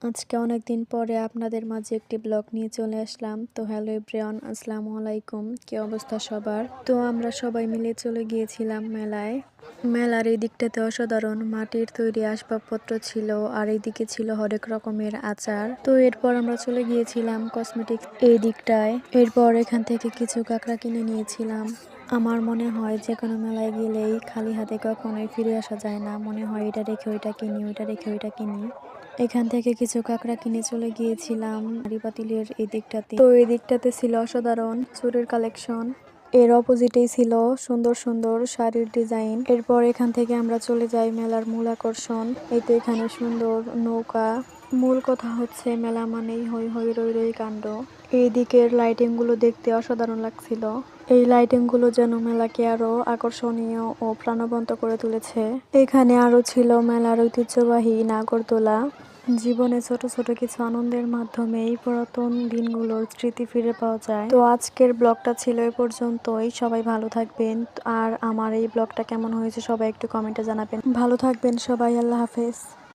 আজকে অনেকদিন পরে আপনাদের মাঝে একটি ব্লগ নিয়ে চলে আসলাম। তো হ্যালো এভরিওয়ান, আসসালামু আলাইকুম। কি অবস্থা সবার? তো আমরা সবাই মিলে চলে গিয়েছিলাম মেলায়। মেলার এই দিকটাতে অসাধারণ মাটির তৈরি আসবাবপত্র ছিল, আর এইদিকে ছিল হরেক রকমের আচার। তো এরপর আমরা চলে গিয়েছিলাম কসমেটিক্স এই দিকটায়। এরপর এখান থেকে কিছু কাঁকড়া কিনে নিয়েছিলাম। আমার মনে হয় যে কোনো মেলায় গেলেই খালি হাতে কখনোই ফিরে আসা যায় না, মনে হয় এটা রেখে ওইটা কিনি, ওইটা রেখে ওইটা কিনি। এখান থেকে কিছু কাঁকড়া কিনে চলে গিয়েছিলাম হাঁড়ি পাতিলের এই দিকটাতে। তো এই দিকটাতে ছিল অসাধারণ চুড়ির কালেকশন। এর অপোজিটেই ছিল সুন্দর সুন্দর শাড়ির ডিজাইন। এরপর এখান থেকে আমরা চলে যাই মেলার মূল আকর্ষণ। এই তো এখানে সুন্দর নৌকা। মূল কথা হচ্ছে মেলা মানেই হই হই রই রই কাণ্ড। এই দিকের লাইটিং গুলো দেখতে অসাধারণ লাগছিল। এই লাইটিং গুলো যেন মেলাকে আরো আকর্ষণীয় ও প্রাণবন্ত করে তুলেছে। এখানে আরো ছিল মেলার ঐতিহ্যবাহী নাগরদোলা। জীবনে ছোট ছোট কিছু আনন্দের মাধ্যমে এই পুরাতন দিনগুলোর স্মৃতি ফিরে পাওয়া যায়। তো আজকের ব্লগটা ছিল এ পর্যন্তই। সবাই ভালো থাকবেন। আর আমার এই ব্লগটা কেমন হয়েছে সবাই একটু কমেন্টে জানাবেন। ভালো থাকবেন সবাই, আল্লাহ হাফেজ।